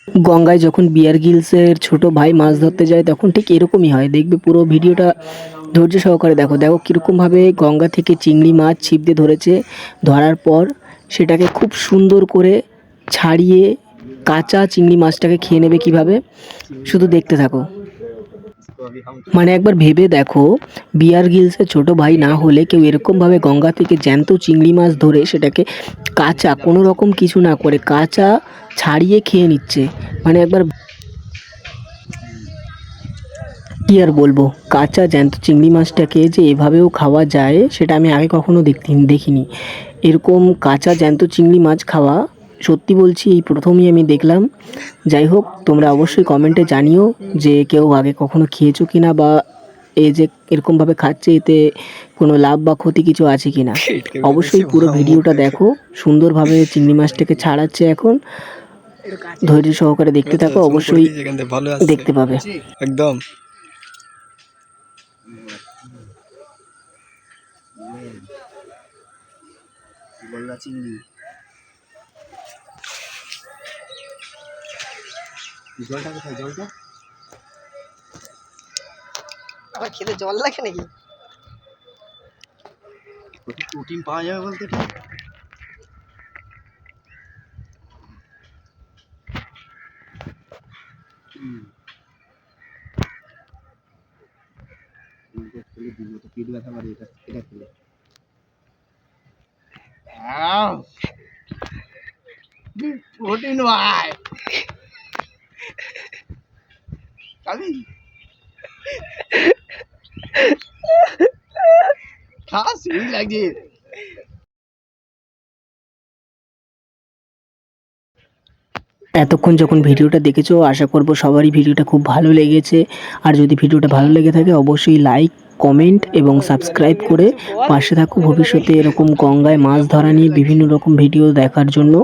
গঙ্গায় যখন বিয়ার গ্রিলসের ছোট ভাই মাছ ধরতে যায় তখন ঠিক এরকমই হয়। দেখবে পুরো ভিডিওটা ধৈর্য সহকারে দেখো। দেখো কীরকমভাবে গঙ্গা থেকে চিংড়ি মাছ ছিপ দিয়ে ধরেছে। ধরার পর সেটাকে খুব সুন্দর করে ছাড়িয়ে কাঁচা চিংড়ি মাছটাকে খেয়ে নেবে কীভাবে, শুধু দেখতে থাকো। মানে একবার ভেবে দেখো, বিয়ার গ্রিলসের ছোট ভাই না হলে কেউ এরকমভাবে গঙ্গা থেকে জ্যান্ত চিংড়ি মাছ ধরে সেটাকে কাঁচা, কোনো রকম কিছু না করে কাঁচা ছাড়িয়ে খেয়ে নিচ্ছে। মানে একবার কী আর বলবো, কাঁচা জ্যান্ত চিংড়ি মাছটাকে যে এভাবেও খাওয়া যায় সেটা আমি আগে কখনো দেখিনি। এরকম কাঁচা জ্যান্ত চিংড়ি মাছ খাওয়া সত্যি বলছি এই প্রথমই আমি দেখলাম। যাই হোক, তোমরা অবশ্যই কমেন্টে জানিও যে কেউ আগে কখনো খেয়েছো কিনা, বা এই যে এরকমভাবে খাচ্ছে এতে কোনো লাভ বা ক্ষতি কিছু আছে কিনা। অবশ্যই পুরো ভিডিওটা দেখো, সুন্দরভাবে চিংড়ি মাছটাকে ছাড়াচ্ছে এখন। ধৈর্য সহকারে দেখতে থাকো, অবশ্যই দেখতে পাবে। একদম গলদা চিংড়ি। জলটা কোথায়? জলটা আবার খেতে জল লাগে নাকি? প্রোটিন পাওয়া যাবে বলতে কি? পেট ব্যথা মারে এটা খেলে। প্রোটিন ভাই খাবি? খা, সেই লাগে। এতক্ষণ যখন ভিডিওটা দেখেছো আশা করব সবারই ভিডিওটা খুব ভালো লেগেছে। আর যদি ভিডিওটা ভালো লেগে থাকে অবশ্যই লাইক, কমেন্ট এবং সাবস্ক্রাইব করে পাশে থাকো ভবিষ্যতে এরকম গঙ্গায় মাছ ধরা নিয়ে বিভিন্ন রকম ভিডিও দেখার জন্য।